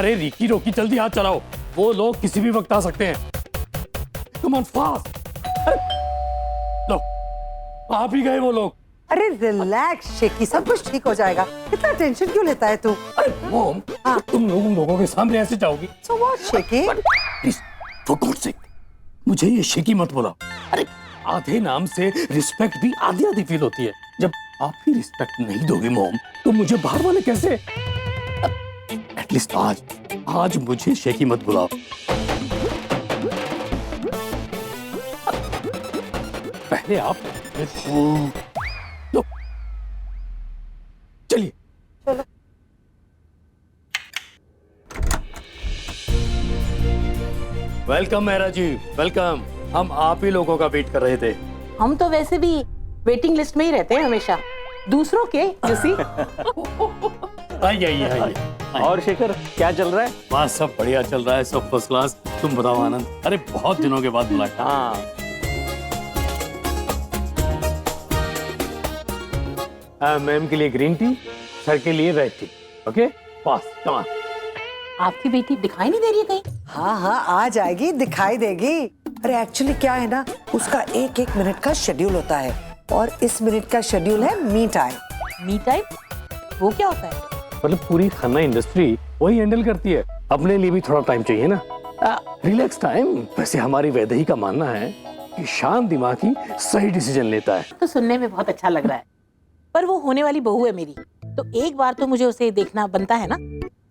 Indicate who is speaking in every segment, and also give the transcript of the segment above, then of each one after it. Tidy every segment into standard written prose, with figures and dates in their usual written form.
Speaker 1: अरे रिकी रोकी जल्दी हाथ चलाओ, वो लोग किसी भी वक्त आ सकते हैं। Come on fast. लो आप ही गए वो लोग।
Speaker 2: अरे रिलैक्स शेकी, सब कुछ ठीक हो जाएगा। इतना टेंशन क्यों लेता है तू?
Speaker 1: अरे मॉम, तुम लोगों के सामने ऐसे जाओगी?
Speaker 2: So what, shaky?
Speaker 1: Please for God sake मुझे ये शेकी मत बोला। अरे आधे नाम से रिस्पेक्ट भी आधी आधी फील होती है। जब आप ही रिस्पेक्ट नहीं दोगे मॉम, तो मुझे बाहर वाले कैसे? एटलीस्ट आज मुझे शेकी मत बुलाओ। पहले आप लो, चलिए
Speaker 2: चलो।
Speaker 1: वेलकम मेहरा जी, वेलकम। हम आप ही लोगों का वेट कर रहे थे।
Speaker 3: हम तो वैसे भी वेटिंग लिस्ट में ही रहते हैं हमेशा, दूसरों के जैसी।
Speaker 1: आइए।
Speaker 4: और शेखर, क्या चल रहा है?
Speaker 1: बस सब बढ़िया चल रहा है, सब फर्स्ट क्लास। तुम बताओ आनंद? अरे बहुत दिनों के बाद मुलाकात।
Speaker 4: हाँ,
Speaker 1: मैम के लिए ग्रीन टी, सर के लिए red T. Okay pass, come on.
Speaker 3: आपकी बेटी दिखाई नहीं दे रही है कहीं?
Speaker 2: हाँ आ जाएगी, दिखाई देगी। अरे एक्चुअली क्या है ना, उसका एक एक मिनट का शेड्यूल होता है और इस मिनट का शेड्यूल है मी टाइम।
Speaker 3: Me time? वो क्या होता है?
Speaker 1: मतलब पूरी खाना इंडस्ट्री वही हैंडल करती है, अपने लिए भी थोड़ा टाइम चाहिए ना, रिलैक्स टाइम। वैसे हमारी वैदेही का मानना है कि शांत दिमाग ही सही डिसीजन लेता है।
Speaker 3: तो सुनने में बहुत अच्छा लग रहा है, पर वो होने वाली बहू है मेरी, तो एक बार तो मुझे उसे देखना बनता है ना।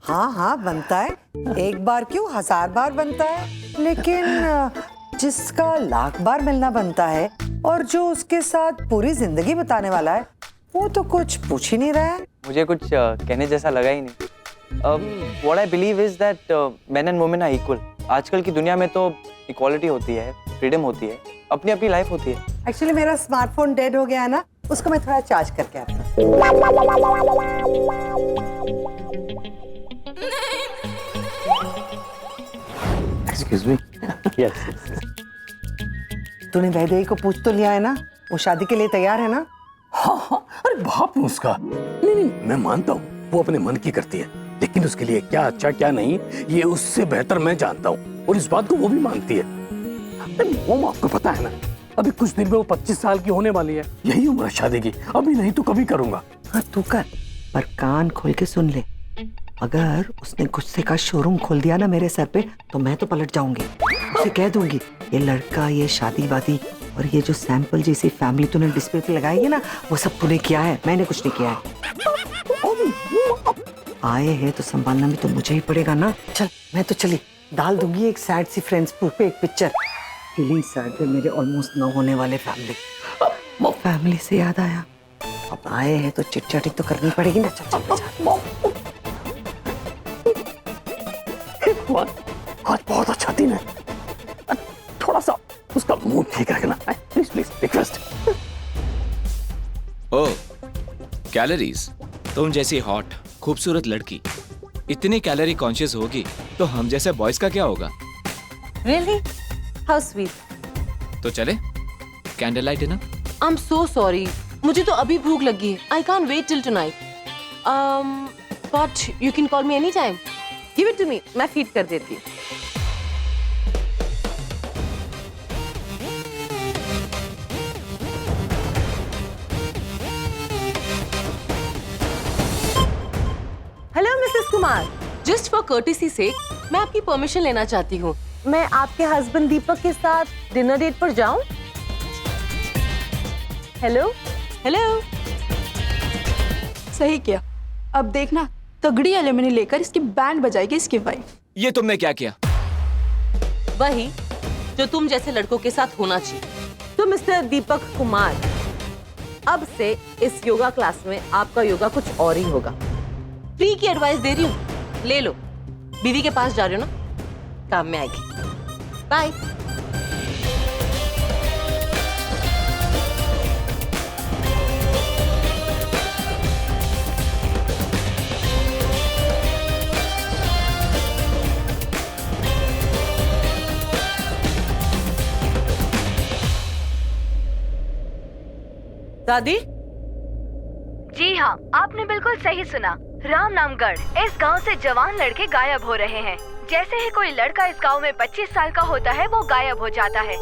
Speaker 2: हाँ बनता है, एक बार क्यों 1000 बार बनता है। लेकिन जिसका लाख बार मिलना बनता है और जो उसके साथ पूरी जिंदगी बिताने वाला है, वो तो कुछ पूछ ही नहीं रहा है।
Speaker 5: मुझे कुछ कहने जैसा लगा ही नहीं। What I believe is that men and women are equal. आजकल की दुनिया में तो इक्वालिटी होती है, फ्रीडम होती है, अपनी अपनी लाइफ होती है।
Speaker 2: एक्चुअली मेरा स्मार्टफोन डेड हो गया है ना, उसको मैं थोड़ा चार्ज करके आती हूँ।
Speaker 1: Excuse me. यस।
Speaker 2: तूने वैदेही को पूछ तो लिया है ना, वो शादी के लिए तैयार है ना?
Speaker 1: हाँ, अरे बाप है उसका। नहीं, मैं मानता हूँ वो अपने मन की करती है, लेकिन उसके लिए क्या अच्छा क्या नहीं ये उससे बेहतर मैं जानता हूँ, और इस बात को वो भी मानती है। वो आपको पता है ना, अभी कुछ दिन में वो 25 साल की होने वाली है। यही उम्र शादी की, अभी नहीं तो कभी करूंगा।
Speaker 2: हाँ तू कर, पर कान खोल के सुन ले। अगर उसने गुस्से का शोरूम खोल दिया ना मेरे सर पे, तो मैं तो पलट जाऊंगी। उसे कह दूंगी ये लड़का, ये शादी वादी और ये जो सैंपल जैसी फैमिली तूने डिस्प्ले पे लगाई है ना, वो सब तूने किया है, मैंने कुछ नहीं किया है। आए हैं तो संभालना भी तो मुझे ही पड़ेगा ना। चल मैं तो चली, डाल दूंगी एक सैड सी फ्रेंड्स पे एक पिक्चर। फीलिंग सैड पे मेरे ऑलमोस्ट न होने वाले फैमिली से याद आया, अब आए हैं तो चिट चैटिंग तो करनी पड़ेगी ना। चल
Speaker 1: आज बहुत अच्छा दिन है, थोड़ा सा उसका मूड ठीक रखना। Please request.
Speaker 6: ओ कैलोरीज, तुम जैसी हॉट खूबसूरत लड़की इतनी कैलोरी कॉन्शियस होगी तो हम जैसे बॉयज का क्या होगा?
Speaker 3: Really? How sweet.
Speaker 6: तो चले candle light dinner?
Speaker 7: I'm so sorry. मुझे तो अभी भूख लगी है. I can't wait till tonight. But you can call me anytime. Give it to me. मैं फीड कर देती हूँ. Hello Mrs Kumar, just for courtesy से मैं आपकी परमिशन लेना चाहती हूँ. मैं आपके हस्बैंड दीपक के साथ डिनर डेट पर जाऊं? Hello hello.
Speaker 8: सही किया, अब देखना तगड़ी एल्यूमिनी लेकर इसकी बैंड बजाएगी इसकी वाइफ।
Speaker 6: ये तुमने क्या किया?
Speaker 7: वही जो तुम जैसे लड़कों के साथ होना चाहिए. तो मिस्टर दीपक कुमार, अब से इस योगा क्लास में आपका योगा कुछ और ही होगा. फ्री की एडवाइस दे रही हूँ, ले लो. बीवी के पास जा रहे हो ना, काम में आएगी. बाय. दादी?
Speaker 9: जी हाँ, आपने बिल्कुल सही सुना. रामनामगढ़, इस गांव से जवान लड़के गायब हो रहे हैं। जैसे ही कोई लड़का इस गांव में 25 साल का होता है वो गायब हो जाता है।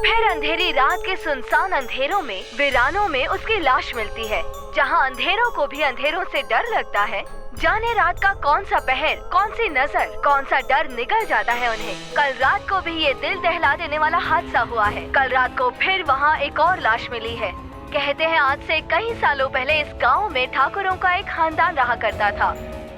Speaker 9: फिर अंधेरी रात के सुनसान अंधेरों में वीरानों में उसकी लाश मिलती है। जहां अंधेरों को भी अंधेरों से डर लगता है, जाने रात का कौन सा पहर, कौन सी नजर, कौन सा डर निकल जाता है उन्हें। कल रात को भी ये दिल दहला देने वाला हादसा हुआ है। कल रात को फिर वहाँ एक और लाश मिली है। कहते हैं आज से कई सालों पहले इस गांव में ठाकुरों का एक खानदान रहा करता था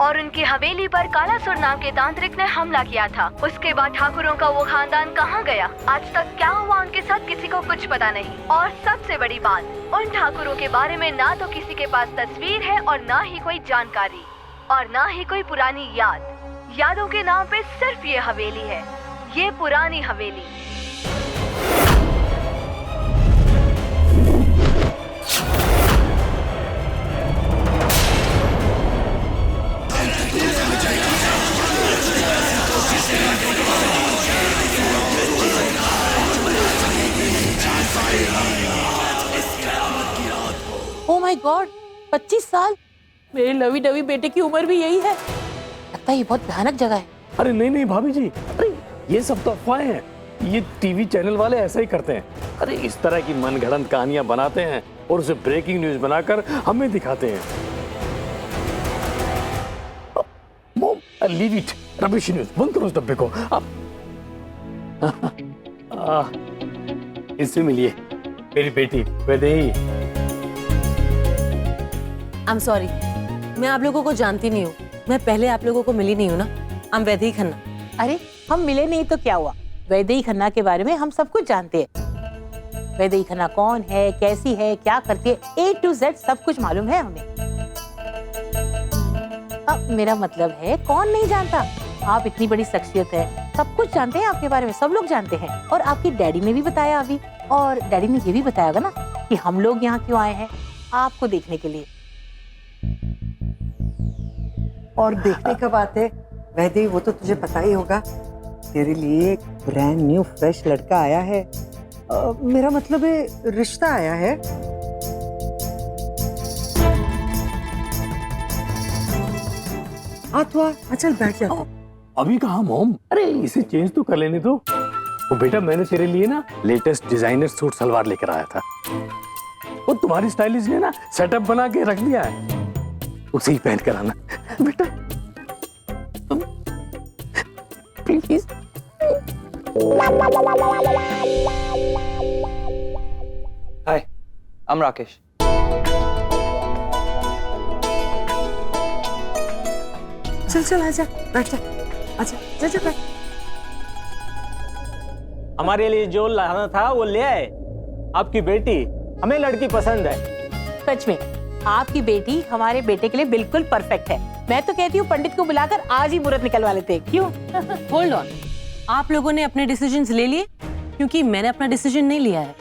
Speaker 9: और उनकी हवेली पर कालासुर नाम के तांत्रिक ने हमला किया था। उसके बाद ठाकुरों का वो खानदान कहाँ गया, आज तक क्या हुआ उनके साथ, किसी को कुछ पता नहीं। और सबसे बड़ी बात, उन ठाकुरों के बारे में ना तो किसी के पास तस्वीर है और ना ही कोई जानकारी और ना ही कोई पुरानी याद। यादों के नाम पे सिर्फ ये हवेली है, ये पुरानी हवेली।
Speaker 3: ओह माय गॉड, 25 साल! मेरे लवी डवी बेटे की उम्र भी यही है। लगता है ये बहुत भयानक जगह है।
Speaker 1: अरे नहीं नहीं भाभी जी, अरे ये सब तो अफवाहें हैं। ये टीवी चैनल वाले ऐसा ही करते हैं। अरे इस तरह की मनगढ़ंत कहानियां बनाते हैं और उसे ब्रेकिंग न्यूज बनाकर हमें दिखाते हैं। Mom, leave it, rubbish news, बंद करो उस डब्बे को आप। इससे मिलिए मेरी बेटी वैदेही।
Speaker 7: आई एम सॉरी, मैं आप लोगों को जानती नहीं हूँ। मैं पहले आप लोगों को मिली नहीं हूँ ना। I am Vaidehi Khanna.
Speaker 3: अरे हम मिले नहीं तो क्या हुआ, वैदेही खन्ना के बारे में हम सब कुछ जानते हैं। वैदेही खन्ना कौन है, कैसी है, क्या करती है, A to Z सब कुछ मालूम है हमें। अब मेरा मतलब है कौन नहीं जानता, आप इतनी बड़ी शख्सियत है, सब कुछ जानते हैं आपके बारे में, सब लोग जानते हैं। और आपकी डैडी ने भी बताया अभी, और डैडी ने ये भी बताया ना कि हम लोग यहाँ क्यों आए हैं, आपको देखने के लिए।
Speaker 2: और देखने का बात है वैदेही, वो तो तुझे पता ही होगा, तेरे लिए एक ब्रांड न्यू फ्रेश लड़का आया है। मेरा मतलब है रिश्ता आया है। चल बैठ जा।
Speaker 1: अभी कहाँ मॉम, अरे इसे चेंज तो कर लेने दो। वो बेटा मैंने तेरे लिए ना लेटेस्ट डिजाइनर सूट सलवार लेकर आया था। वो तुम्हारी स्टाइलिस्ट ने ना सेटअप बना के रख दिया है, उसे ही पहन कर आना बेटा please.
Speaker 5: Hi, I am Rakesh.
Speaker 2: चल आजा, बैठ जा, आजा, जा बैठ।
Speaker 4: हमारे लिए जो लाना था वो ले आए। आपकी बेटी, हमें लड़की पसंद है।
Speaker 3: सच में आपकी बेटी हमारे बेटे के लिए बिल्कुल परफेक्ट है। मैं तो कहती हूँ पंडित को बुलाकर आज ही मुहूर्त निकलवा लेते हैं, क्यों?
Speaker 7: होल्ड ऑन, आप लोगों ने अपने डिसीजंस ले लिए? क्योंकि मैंने अपना डिसीजन नहीं लिया है।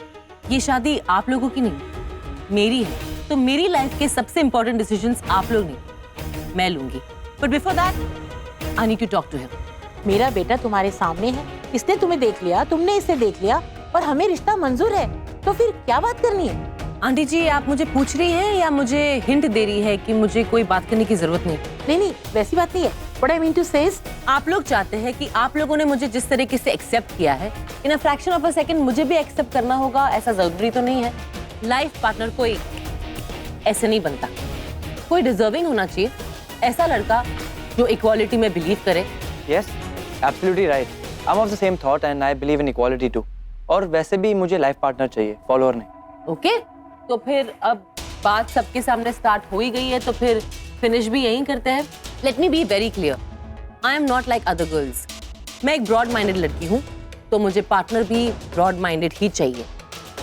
Speaker 7: ये शादी आप लोगों की नहीं, मेरी है। तो मेरी लाइफ के सबसे इंपॉर्टेंट डिसीजंस आप लोग नहीं, मैं लूंगी। But before that I need to talk to him.
Speaker 3: मेरा बेटा तुम्हारे सामने है, इसने तुम्हें देख लिया, तुमने इसे देख लिया और हमें रिश्ता मंजूर है, तो फिर क्या बात करनी है?
Speaker 7: आंटी जी, आप मुझे पूछ रही हैं या मुझे हिंट दे रही है कि मुझे कोई बात करने की जरूरत नहीं?
Speaker 3: नहीं, वैसी बात नहीं है। What I mean to say is,
Speaker 7: आप लोग चाहते हैं कि आप लोगों ने मुझे जिस तरीके से एक्सेप्ट किया है, in a fraction of a second मुझे भी एक्सेप्ट करना होगा, ऐसा जरूरी तो नहीं है। लाइफ पार्टनर कोई ऐसे नहीं बनता, कोई डिजर्विंग होना चाहिए, ऐसा लड़का जो इक्वालिटी में बिलीव करे।
Speaker 5: Yes, absolutely right. I'm of the same thought and I believe in equality too. और वैसे भी मुझे लाइफ पार्टनर चाहिए, फॉलोअर नहीं।
Speaker 7: ओके, तो फिर अब बात सबके सामने स्टार्ट हो ही गई है, तो फिर फिनिश भी यहीं करते हैं। Let me be very clear, I am not like other girls. मैं एक ब्रॉड माइंडेड लड़की हूँ, तो मुझे पार्टनर भी ब्रॉड माइंडेड ही चाहिए।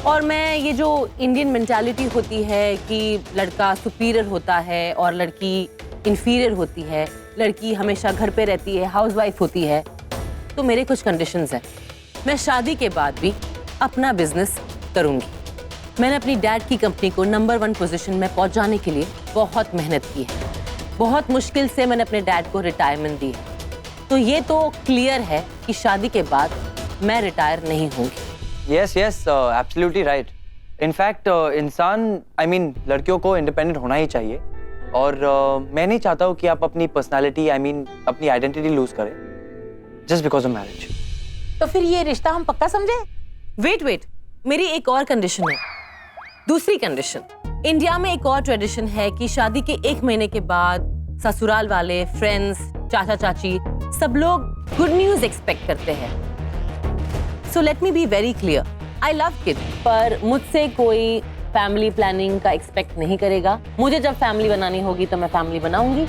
Speaker 7: और मैं ये जो इंडियन मेंटालिटी होती है कि लड़का सुपीरियर होता है और लड़की इंफीरियर होती है, लड़की हमेशा घर पे रहती है, हाउसवाइफ होती है, तो मेरे कुछ कंडीशंस हैं। मैं शादी के बाद भी अपना बिजनेस करूंगी। मैंने अपनी डैड की कंपनी को नंबर 1 पोजीशन में पहुंचाने के लिए बहुत मेहनत की है। बहुत मुश्किल से मैंने अपने डैड को रिटायरमेंट दी है। तो ये तो क्लियर है कि शादी के बाद मैं रिटायर नहीं होंगी।
Speaker 5: Yes yes, absolutely right. In fact इंसान, आई मीन लड़कियों को इंडिपेंडेंट होना ही चाहिए। और मैं नहीं चाहता हूँ कि आप अपनी पर्सनालिटी अपनी आइडेंटिटी लूज करें जस्ट बिकॉज ऑफ मैरिज।
Speaker 3: तो फिर ये रिश्ता हम पक्का समझे?
Speaker 7: वेट, मेरी एक और कंडीशन है। दूसरी कंडीशन, इंडिया में एक और ट्रेडिशन है कि शादी के 1 महीने के बाद ससुराल वाले, फ्रेंड्स, चाचा चाची सब लोग गुड न्यूज एक्सपेक्ट करते हैं। So let me be very clear, I love kid, पर मुझसे कोई फैमिली प्लानिंग का एक्सपेक्ट नहीं करेगा। मुझे जब फैमिली बनानी होगी तो मैं फैमिली बनाऊंगी,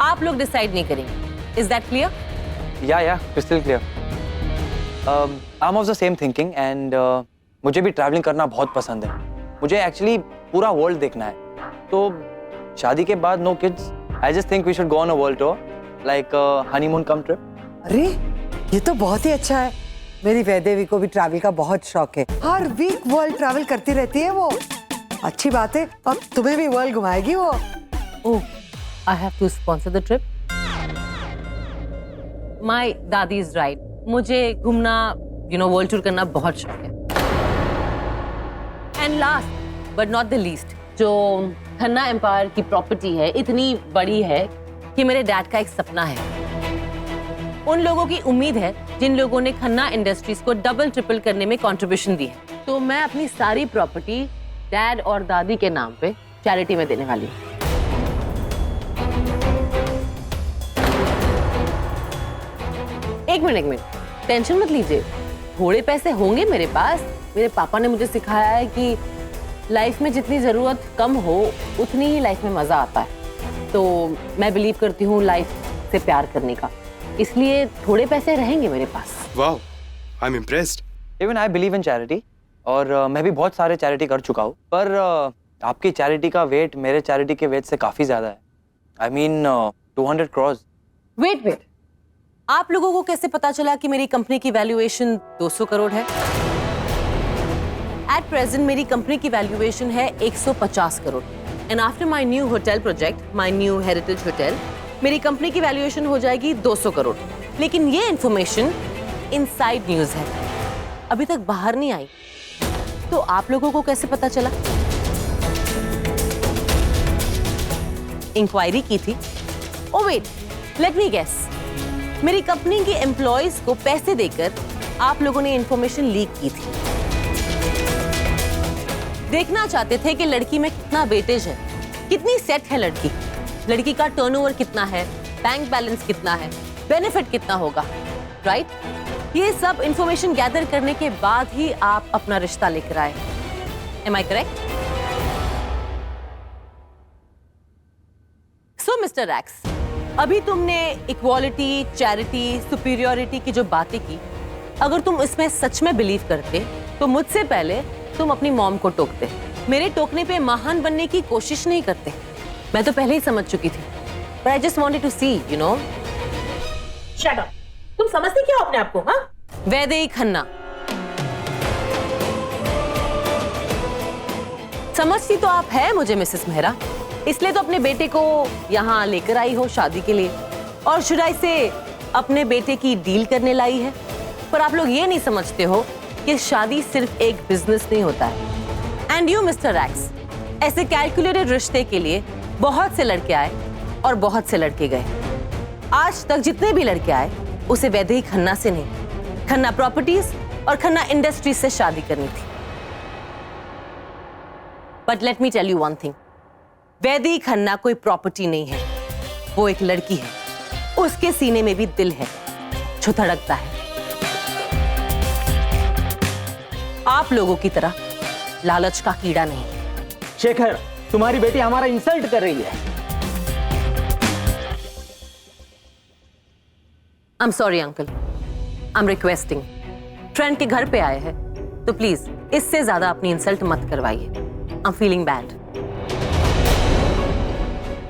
Speaker 7: आप लोग डिसाइड नहीं करेंगे। Is that clear?
Speaker 5: या crystal clear. I am of the same thinking and मुझे भी ट्रैवलिंग करना बहुत पसंद है। मुझे एक्चुअली पूरा वर्ल्ड देखना है, तो शादी के बाद no kids, I just think we should go on a world tour like honeymoon come trip.
Speaker 2: अरे ये तो बहुत ही अच्छा है। मेरी वैदेवी को भी ट्रैवल का बहुत शौक है, हर वीक वर्ल्ड ट्रैवल करती रहती है वो। अच्छी बात है, अब तुम्हें भी वर्ल्ड घुमाएगी वो।
Speaker 7: Oh, I have to sponsor the trip. My dadi is right, मुझे घूमना वर्ल्ड टूर करना बहुत शौक है। And last but not the least, जो खन्ना एम्पायर की प्रॉपर्टी है इतनी बड़ी है कि मेरे डैड का एक सपना है। उन लोगों की उम्मीद है जिन लोगों ने खन्ना इंडस्ट्रीज को डबल ट्रिपल करने में कंट्रीब्यूशन दी है। तो मैं अपनी सारी प्रॉपर्टी डैड और दादी के नाम पे चैरिटी में देने वाली हूँ। एक मिनट, टेंशन मत लीजिए, थोड़े पैसे होंगे मेरे पास। मेरे पापा ने मुझे सिखाया है कि लाइफ में जितनी जरूरत कम हो उतनी ही लाइफ में मजा आता है। तो मैं बिलीव करती हूँ लाइफ से प्यार करने का, इसलिए थोड़े पैसे रहेंगे मेरे पास।
Speaker 10: Wow, I am impressed.
Speaker 5: Even I believe in charity, और मैं भी बहुत सारे चैरिटी कर चुका हूँ, पर आपकी चैरिटी का वेट मेरे चैरिटी के वेट से काफी ज्यादा है। I mean 200 crore.
Speaker 7: वेट, आप लोगों को कैसे पता चला कि मेरी कंपनी की वैल्यूएशन 200 करोड़ है? एट प्रेजेंट मेरी कंपनी की वैल्यूएशन है 150 crore, and after my new hotel project, my new heritage hotel, मेरी कंपनी की वैल्यूएशन हो जाएगी 200 करोड़। लेकिन ये इंफॉर्मेशन इनसाइड न्यूज है, अभी तक बाहर नहीं आई। तो आप लोगों को कैसे पता चला? इंक्वायरी की थी? Oh wait, let me guess, मेरी कंपनी के एम्प्लॉयज को पैसे देकर आप लोगों ने इंफॉर्मेशन लीक की थी। देखना चाहते थे कि लड़की में कितना वेटेज है, कितनी सेट है लड़की का टर्नओवर कितना है, बैंक बैलेंस कितना है, बेनिफिट कितना होगा, राइट? ये सब इंफॉर्मेशन गैदर करने के बाद ही आप अपना रिश्ता लेकर आए। Am I correct? So mister Rex, अभी तुमने इक्वालिटी, चैरिटी, सुपीरियरिटी की जो बातें की, अगर तुम इसमें सच में बिलीव करते तो मुझसे पहले तुम अपनी मॉम को टोकते। मेरे टोकने पे महान बनने की कोशिश नहीं करते, मैं तो पहले ही समझ चुकी थी। But I just wanted to see, you know.
Speaker 3: Shut up, तुम समझती क्या हो अपने आप को? हाँ,
Speaker 7: वैदेही खन्ना। समझती तो आप है मुझे मिसेस मेहरा, इसलिए तो अपने बेटे को यहाँ लेकर आई हो शादी के लिए, और शुड आई से अपने बेटे की डील करने लाई है। पर आप लोग ये नहीं समझते हो कि शादी सिर्फ एक बिजनेस नहीं होता है। एंड यू मिस्टर रैक्स, ऐसे कैलकुलेटेड रिश्ते के लिए बहुत से लड़के आए और बहुत से लड़के गए। आज तक जितने भी लड़के आए उसे वैदेही खन्ना से नहीं, खन्ना प्रॉपर्टीज और खन्ना इंडस्ट्रीज से शादी करनी थी। But let me tell you one thing, Vaidehi Khanna कोई प्रॉपर्टी नहीं है, वो एक लड़की है। उसके सीने में भी दिल है जो धड़कता है, आप लोगों की तरह लालच का कीड़ा नहीं।
Speaker 4: शेखर, तुम्हारी बेटी हमारा इंसल्ट कर रही है।
Speaker 7: I am sorry uncle, I am requesting, friend के घर पे आए हैं तो प्लीज इससे ज्यादा अपनी इंसल्ट मत करवाइए। I am feeling bad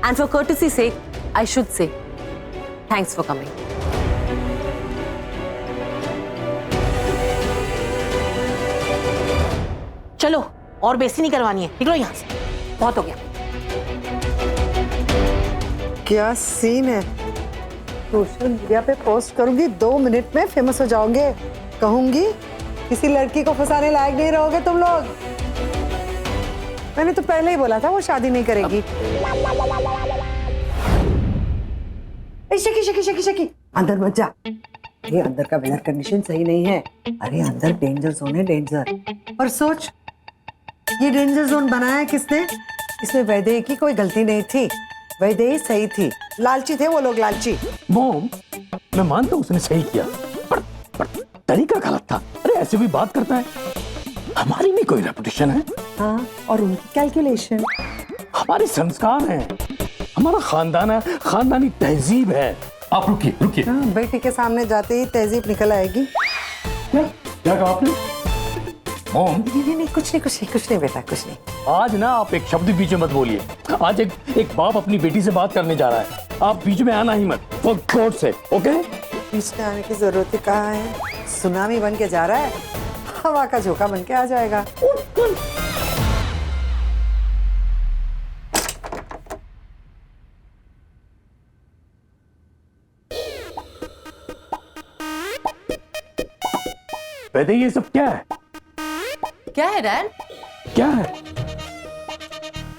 Speaker 7: and for courtesy sake I should say thanks for coming.
Speaker 3: चलो, और बेइज्जती नहीं करवानी है, निकलो यहाँ से, बहुत हो गया।
Speaker 2: क्या सीन है, सोशल मीडिया पे पोस्ट करूंगी, 2 मिनट में फेमस हो जाओगे। कहूंगी किसी लड़की को फंसाने लायक नहीं रहोगे तुम लोग। मैंने तो पहले ही बोला था वो शादी नहीं करेगी। ए, शकी शकी शकी शकी अंदर मत जा। ये अंदर का वेदर कंडीशन सही नहीं है। अरे अंदर डेंजर जोन है, डेंजर। और सोच ये डेंजर जोन बनाया किसने? इसमें वैदेही की कोई गलती नहीं थी। वैदेही सही थी, लालची थे वो लोग, लालची।
Speaker 1: मॉम, मैं मानता हूँ उसने सही किया, पर तरीका गलत था। अरे ऐसे भी बात करता है। हमारी भी कोई रेपुटेशन है।
Speaker 2: हाँ, और उनकी कैलकुलेशन,
Speaker 1: हमारे संस्कार हैं, हमारा खानदान है, खानदानी तहजीब है। आप रुकिए रुकिए।
Speaker 2: हाँ, बेटी के सामने जाते ही तहजीब निकल आएगी।
Speaker 1: क्या कहा आपने? मॉम,
Speaker 2: नहीं, कुछ नहीं बेटा, कुछ नहीं।
Speaker 1: आज ना आप एक शब्द बीच में मत बोलिए। आज एक बाप अपनी बेटी से बात करने जा रहा है, आप बीच में आना ही मत, फॉर गॉड से, ओके?
Speaker 2: बीच में आने की जरूरत ही कहाँ है? सुनामी बन के जा रहा है, हवा का झोंका बन के आ जाएगा।
Speaker 1: वैसे ये सब क्या है?
Speaker 7: क्या है डैड?
Speaker 1: क्या है?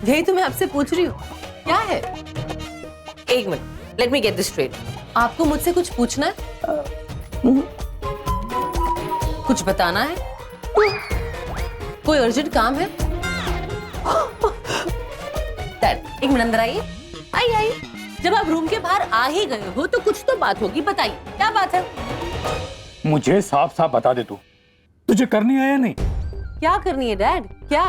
Speaker 7: यही तो मैं आपसे पूछ रही हूँ, क्या है? एक minute, let me get this straight. आपको मुझसे कुछ पूछना है? कुछ बताना है? कोई अर्जेंट काम है? डैड, एक मिनट अंदर आइए। आइए। जब आप रूम के बाहर आ ही गए हो तो कुछ तो बात होगी, बताइए क्या बात है?
Speaker 1: मुझे साफ साफ बता दे, तू तुझे करनी है या नहीं?
Speaker 7: क्या करनी है डैड? क्या?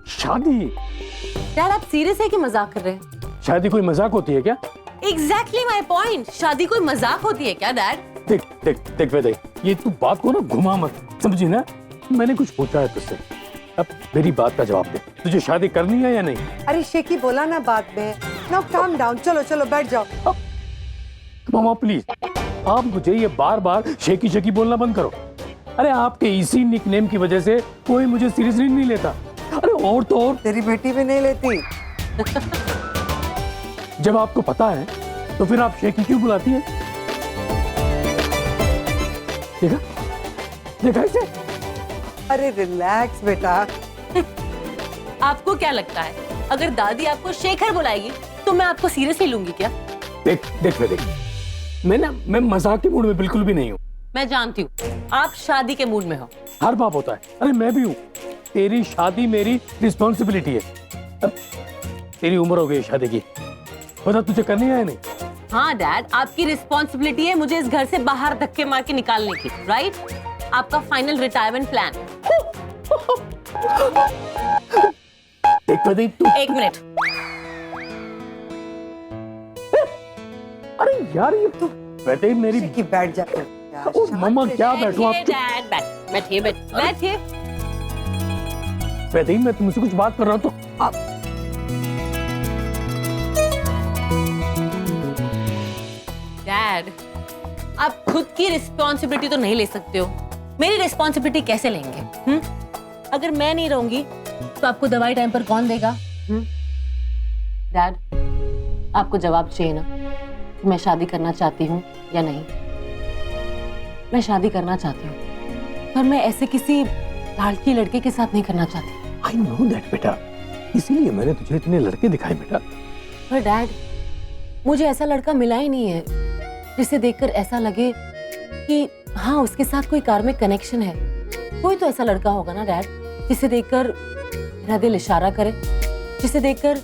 Speaker 1: शादी।
Speaker 7: डैड आप सीरियस है कि मजाक कर रहे हैं?
Speaker 1: शादी कोई मजाक होती है क्या?
Speaker 7: Exactly my point. शादी कोई मजाक होती है क्या डैड?
Speaker 1: देख वैदे, ये तू बात को ना घुमा मत, समझी ना? मैंने कुछ पूछा है तुझसे, अब मेरी बात का जवाब दे। तुझे शादी करनी है या नहीं?
Speaker 2: अरे शेकी बोला ना बाद में। नाउ काम डाउन, चलो बैठ जाओ।
Speaker 1: मामा प्लीज, आप मुझे ये बार बार शेकी शेकी बोलना बंद करो। अरे आपके इसी निकनेम की वजह से कोई मुझे सीरियसली नहीं लेता। अरे और तो और
Speaker 2: तेरी बेटी भी नहीं लेती।
Speaker 1: जब आपको पता है तो फिर आप शेकी क्यों बुलाती है? देखा इसे?
Speaker 2: अरे रिलैक्स बेटा।
Speaker 7: आपको क्या लगता है अगर दादी आपको शेखर बुलाएगी तो मैं आपको सीरियसली लूंगी क्या?
Speaker 1: देख मैं मजाक के मूड में बिल्कुल भी नहीं हूँ।
Speaker 7: मैं जानती हूँ आप शादी के मूड में हो।
Speaker 1: हर बाप होता है। अरे मैं भी हूँ। तेरी शादी मेरी रिस्पॉन्सिबिलिटी है। अब तेरी उम्र हो गई शादी की, बता तुझे करनी है या नहीं?
Speaker 7: हाँ डैड, आपकी रिस्पॉन्सिबिलिटी है मुझे इस घर से बाहर धक्के मार के निकालने की, राइट? आपका फाइनल रिटायरमेंट प्लान। एक मिनट।
Speaker 1: अरे यार ये तो बैठे ही मेरी
Speaker 2: शेकी बैठ जा।
Speaker 1: ओ मम्मा क्या बैठो आप?
Speaker 7: डैड बैठिए।
Speaker 1: बैठे ही मैं तुमसे कुछ बात कर रहा हूँ तो आप
Speaker 7: डैड, आप खुद की रिस्पॉन्सिबिलिटी तो नहीं ले सकते हो, मेरी रिस्पॉन्सिबिलिटी कैसे लेंगे? अगर मैं नहीं रहूंगी तो आपको दवाई टाइम पर कौन देगा? डैड, आपको जवाब चाहिए ना कि मैं शादी करना चाहती हूँ या नहीं? मैं शादी करना चाहती हूँ, पर मैं ऐसे किसी लाड़की लड़के के साथ नहीं करना चाहती।
Speaker 1: I know that बेटा, इसीलिए मैंने तुझे इतने लड़के दिखाए बेटा।
Speaker 7: पर डैड, मुझे ऐसा लड़का मिला ही नहीं है जिसे देखकर ऐसा लगे कि हाँ उसके साथ कोई कार्मिक कनेक्शन है। कोई तो ऐसा लड़का होगा ना डैड जिसे देखकर मेरा दिल इशारा करे, जिसे देखकर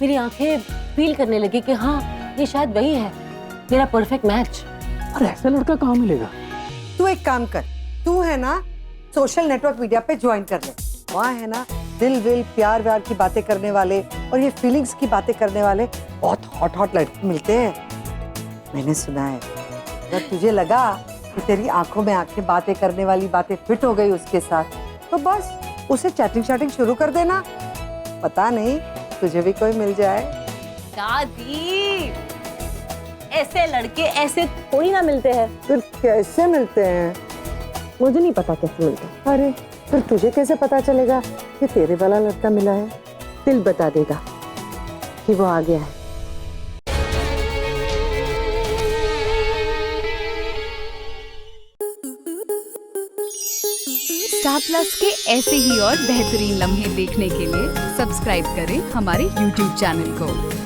Speaker 7: मेरी आंखें फील करने लगे कि हाँ ये शायद वही है मेरा परफेक्ट मैच।
Speaker 1: अरे ऐसा लड़का कहाँ मिलेगा?
Speaker 2: तू एक काम कर, तू है ना सोशल नेटवर्क मीडिया पे ज्वाइन कर ले। वहाँ है ना दिल विल प्यार व्यार की बातें करने वाले और ये फीलिंग्स की बातें करने वाले बहुत हॉट लड़के मिलते हैं। मैंने सुना है अगर तुझे लगा कि तेरी आंखों में आंखें बातें करने वाली बातें फिट हो गई उसके साथ तो बस उसे चैटिंग शुरू कर देना। पता नहीं तुझे भी कोई मिल जाए।
Speaker 7: दादी, ऐसे लड़के ऐसे थोड़ी ना मिलते हैं।
Speaker 2: फिर कैसे मिलते हैं?
Speaker 7: मुझे नहीं पता कैसे मिलते हैं।
Speaker 2: अरे फिर तुझे कैसे पता चलेगा कि तेरे वाला लड़का मिला है? दिल बता देगा कि वो आ गया है।
Speaker 11: स्टार प्लस के ऐसे ही और बेहतरीन लम्हे देखने के लिए सब्सक्राइब करें हमारे YouTube चैनल को।